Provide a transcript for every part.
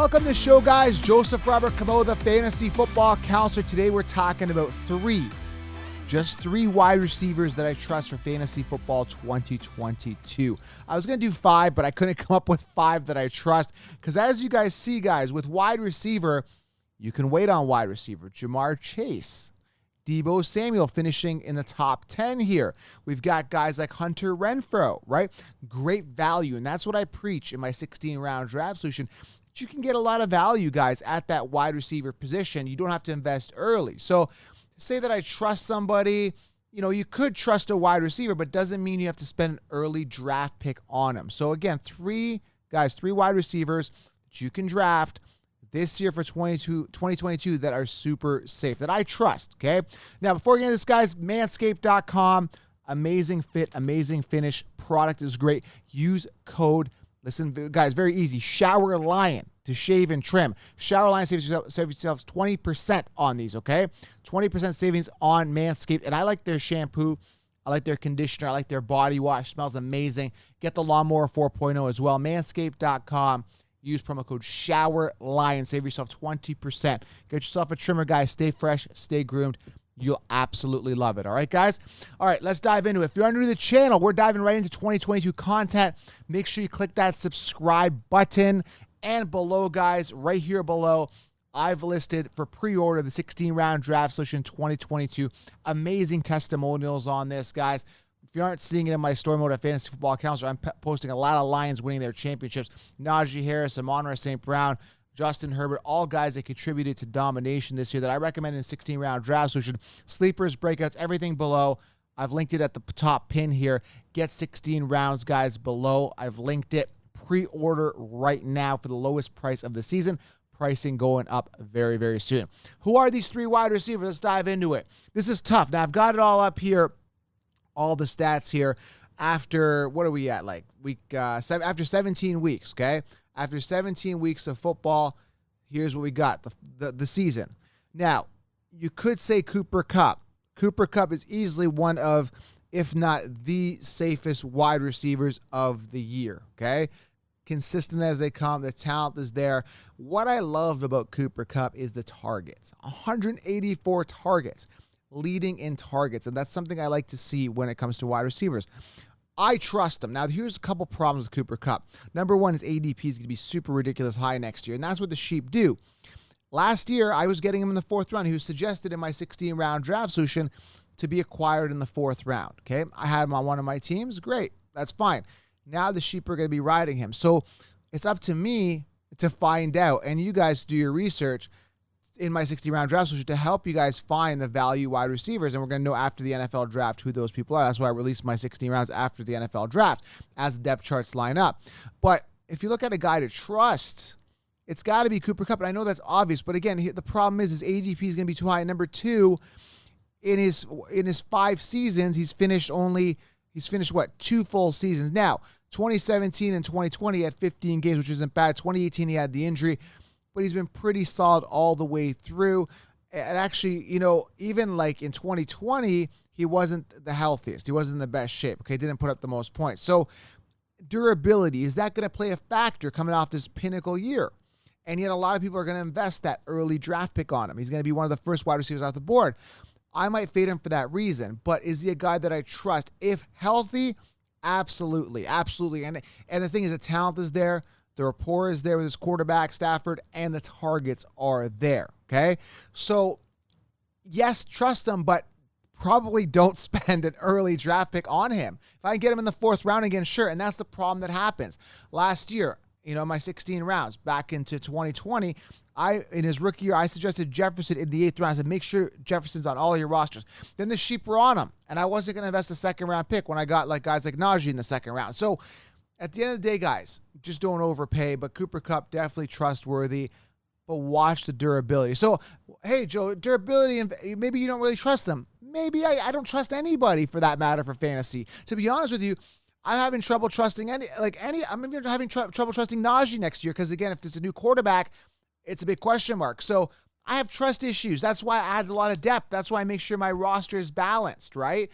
Welcome to the show, guys. Joseph Robert Camo, the fantasy football counselor. Today we're talking about just three wide receivers that I trust for fantasy football 2022. I was going to do 5, but I couldn't come up with 5 that I trust because as you guys see, guys, with wide receiver, you can wait on wide receiver. Jamar Chase, Deebo Samuel finishing in the top 10 here. We've got guys like Hunter Renfrow, right? Great value, and that's what I preach in my 16-round draft solution. You can get a lot of value, guys, at that wide receiver position. You don't have to invest early. So to say that I trust somebody, you could trust a wide receiver, but doesn't mean you have to spend an early draft pick on him. So again, three wide receivers that you can draft this year for 2022 that are super safe, that I trust, okay? Now, before we get into this, guys, Manscape.com, amazing fit, amazing finish. Product is great. Use code, listen, guys, very easy, Shower Lion to shave and trim. Shower Lion saves yourself 20% on these, okay? 20% savings on Manscaped. And I like their shampoo. I like their conditioner. I like their body wash. Smells amazing. Get the Lawnmower 4.0 as well. Manscaped.com. Use promo code Shower Lion. Save yourself 20%. Get yourself a trimmer, guys. Stay fresh. Stay groomed. You'll absolutely love it. All right, guys? All right, let's dive into it. If you're new to the channel, we're diving right into 2022 content. Make sure you click that subscribe button. And below, guys, right here below, I've listed for pre-order the 16-round draft solution 2022. Amazing testimonials on this, guys. If you aren't seeing it in my story mode at Fantasy Football Counselor, I'm posting a lot of Lions winning their championships. Najee Harris, Amon-Ra St. Brown, Justin Herbert, all guys that contributed to domination this year that I recommend in 16-round draft solution. Sleepers, breakouts, everything below. I've linked it at the top pin here. Get 16 rounds, guys, below. I've linked it. Pre-order right now for the lowest price of the season. Pricing going up very, very soon. Who are these three wide receivers? Let's dive into it. This is tough. Now, I've got it all up here, all the stats here. After, what are we at? Like after 17 weeks, okay? After 17 weeks of football, here's what we got, the season. Now, you could say Cooper Kupp. Cooper Kupp is easily one of, if not the safest wide receivers of the year, okay? Consistent as they come, the talent is there. What I loved about Cooper Kupp is the targets. 184 targets, leading in targets, and that's something I like to see when it comes to wide receivers. I trust him. Now, here's a couple problems with Cooper Kupp. Number one, his ADP is going to be super ridiculous high next year, and that's what the sheep do. Last year, I was getting him in the 4th round. He was suggested in my 16-round draft solution to be acquired in the 4th round, okay? I had him on one of my teams. Great. That's fine. Now the sheep are going to be riding him. So it's up to me to find out, and you guys do your research in my 60-round draft solution to help you guys find the value wide receivers, and we're going to know after the NFL draft who those people are. That's why I released my 16 rounds after the NFL draft as the depth charts line up. But if you look at a guy to trust, it's got to be Cooper Kupp, and I know that's obvious, but again, the problem is his ADP is going to be too high. Number two, in his 5 seasons, he's finished what, 2 full seasons. Now, 2017 and 2020 he had 15 games, which isn't bad. 2018 he had the injury, but he's been pretty solid all the way through. And actually, even like in 2020, he wasn't the healthiest. He wasn't in the best shape. Okay, didn't put up the most points. So durability, is that going to play a factor coming off this pinnacle year? And yet a lot of people are going to invest that early draft pick on him. He's going to be one of the first wide receivers off the board. I might fade him for that reason, but is he a guy that I trust? If healthy, absolutely, absolutely. And the thing is, the talent is there, the rapport is there with his quarterback, Stafford, and the targets are there, okay? So, yes, trust him, but probably don't spend an early draft pick on him. If I can get him in the 4th round again, sure, and that's the problem that happens. Last year, my 16 rounds, back into 2020, in his rookie year, I suggested Jefferson in the 8th round. I said, make sure Jefferson's on all your rosters. Then the sheep were on him, and I wasn't going to invest a 2nd-round pick when I got guys like Najee in the 2nd round. So at the end of the day, guys, just don't overpay, but Cooper Kupp, definitely trustworthy, but watch the durability. So, hey, Joe, durability, and maybe you don't really trust him. Maybe I don't trust anybody for that matter for fantasy. To be honest with you, I'm having trouble trusting I'm even having trouble trusting Najee next year because, again, if there's a new quarterback, it's a big question mark. So I have trust issues. That's why I added a lot of depth. That's why I make sure my roster is balanced, right?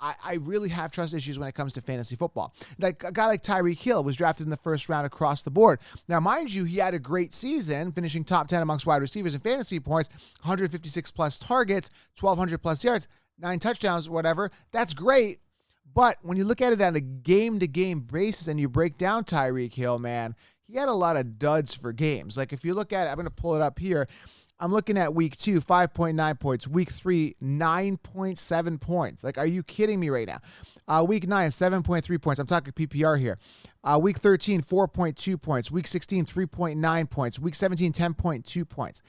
I really have trust issues when it comes to fantasy football. Like a guy like Tyreek Hill was drafted in the first round across the board. Now, mind you, he had a great season, finishing top 10 amongst wide receivers in fantasy points, 156 plus targets, 1,200 plus yards, 9 touchdowns, whatever. That's great. But when you look at it on a game-to-game basis and you break down Tyreek Hill, man, he had a lot of duds for games. Like if you look at it, I'm going to pull it up here. I'm looking at week 2, 5.9 points. Week 3, 9.7 points. Like, are you kidding me right now? Week 9, 7.3 points. I'm talking PPR here. Week 13, 4.2 points. Week 16, 3.9 points. Week 17, 10.2 points.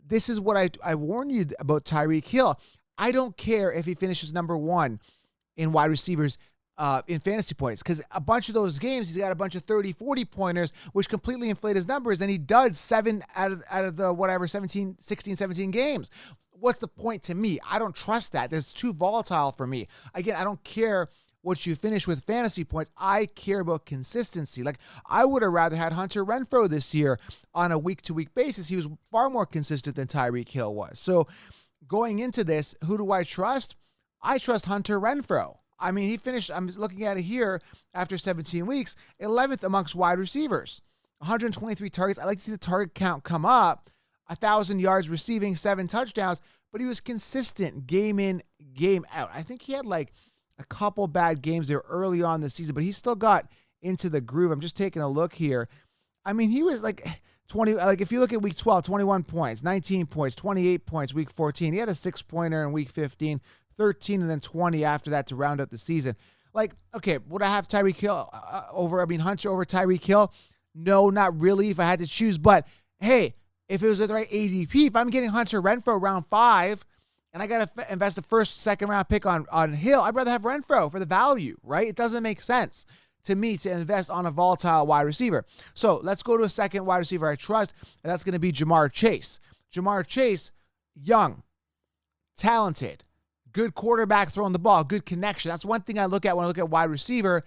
This is what I warned you about Tyreek Hill. I don't care if he finishes number 1 in wide receivers in fantasy points, because a bunch of those games, he's got a bunch of 30, 40 pointers, which completely inflate his numbers, and he does 7 out of the whatever, 16, 17 games. What's the point to me? I don't trust that. That's too volatile for me. Again, I don't care what you finish with fantasy points. I care about consistency. Like, I would have rather had Hunter Renfrow this year on a week-to-week basis. He was far more consistent than Tyreek Hill was. So going into this, who do I trust? I trust Hunter Renfrow. I mean, he finished, I'm looking at it here, after 17 weeks, 11th amongst wide receivers. 123 targets. I like to see the target count come up. 1,000 yards receiving, 7 touchdowns. But he was consistent game in, game out. I think he had like a couple bad games there early on in the season, but he still got into the groove. I'm just taking a look here. I mean, he was like 20, like if you look at week 12, 21 points, 19 points, 28 points, week 14. He had a 6-pointer in week 15. 13 and then 20 after that to round out the season. Like, okay, would I have Tyreek Hill Hunter over Tyreek Hill? No, not really if I had to choose. But, hey, if it was the right ADP, if I'm getting Hunter Renfrow round 5 and I got to invest a first, second round pick on Hill, I'd rather have Renfrow for the value, right? It doesn't make sense to me to invest on a volatile wide receiver. So let's go to a second wide receiver I trust, and that's going to be Jamar Chase. Jamar Chase, young, talented, good quarterback throwing the ball, good connection. That's one thing I look at when I look at wide receiver,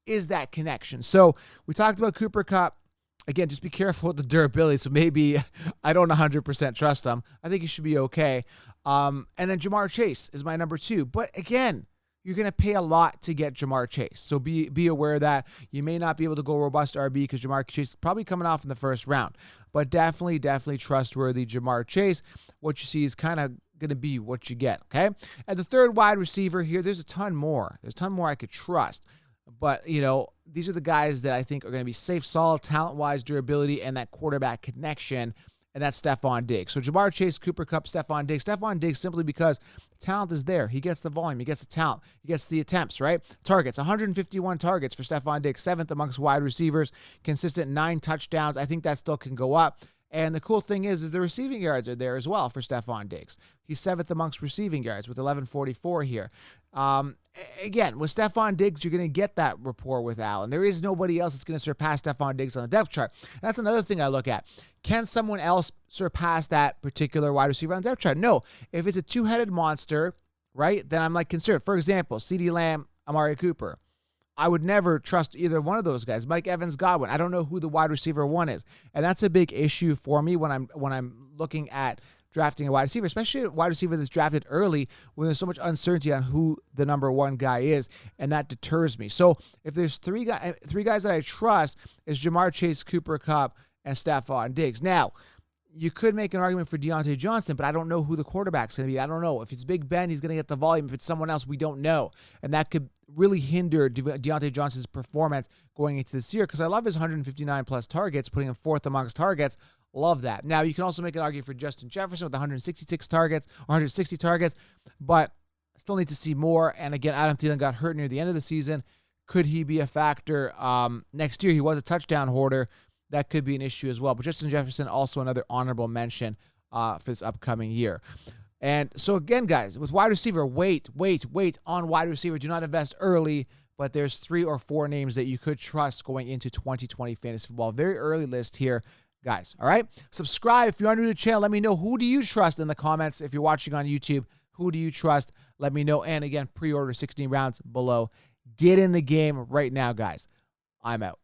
is that connection. So we talked about Cooper Kupp. Again, just be careful with the durability. So maybe I don't 100% trust him. I think he should be okay. And then Jamar Chase is my number 2. But again, you're going to pay a lot to get Jamar Chase. So be aware that you may not be able to go robust RB because Jamar Chase is probably coming off in the first round. But definitely trustworthy Jamar Chase. What you see is kind of going to be what you get, okay? And the third wide receiver here, there's a ton more. There's a ton more I could trust. But, you know, these are the guys that I think are going to be safe, solid, talent-wise, durability, and that quarterback connection, and that's Stephon Diggs. So Jamar Chase, Cooper Kupp, Stephon Diggs. Stephon Diggs simply because talent is there. He gets the volume. He gets the talent. He gets the attempts, right? Targets, 151 targets for Stephon Diggs, 7th amongst wide receivers, consistent 9 touchdowns. I think that still can go up. And the cool thing is the receiving yards are there as well for Stephon Diggs. He's 7th amongst receiving yards with 1144 here. Again, with Stephon Diggs, you're going to get that rapport with Allen. There is nobody else that's going to surpass Stephon Diggs on the depth chart. That's another thing I look at. Can someone else surpass that particular wide receiver on the depth chart? No. If it's a two-headed monster, right, then I'm like concerned. For example, CeeDee Lamb, Amari Cooper. I would never trust either one of those guys. Mike Evans, Godwin. I don't know who the wide receiver 1 is. And that's a big issue for me when I'm looking at drafting a wide receiver, especially a wide receiver that's drafted early when there's so much uncertainty on who the number 1 guy is, and that deters me. So if there's three guys that I trust, is Jamar Chase, Cooper Kupp, and Stephon Diggs. Now, you could make an argument for Deontay Johnson, but I don't know who the quarterback's going to be. I don't know. If it's Big Ben, he's going to get the volume. If it's someone else, we don't know. And that could really hinder Deontay Johnson's performance going into this year, because I love his 159-plus targets, putting him 4th amongst targets. Love that. Now, you can also make an argument for Justin Jefferson with 166 targets, or 160 targets, but still need to see more. And again, Adam Thielen got hurt near the end of the season. Could he be a factor next year? He was a touchdown hoarder. That could be an issue as well. But Justin Jefferson, also another honorable mention for this upcoming year. And so again, guys, with wide receiver, wait on wide receiver. Do not invest early, but there's 3 or 4 names that you could trust going into 2020 fantasy football. Very early list here, guys. All right? Subscribe if you are new to the channel. Let me know, who do you trust in the comments. If you're watching on YouTube, who do you trust? Let me know. And again, pre-order 16 rounds below. Get in the game right now, guys. I'm out.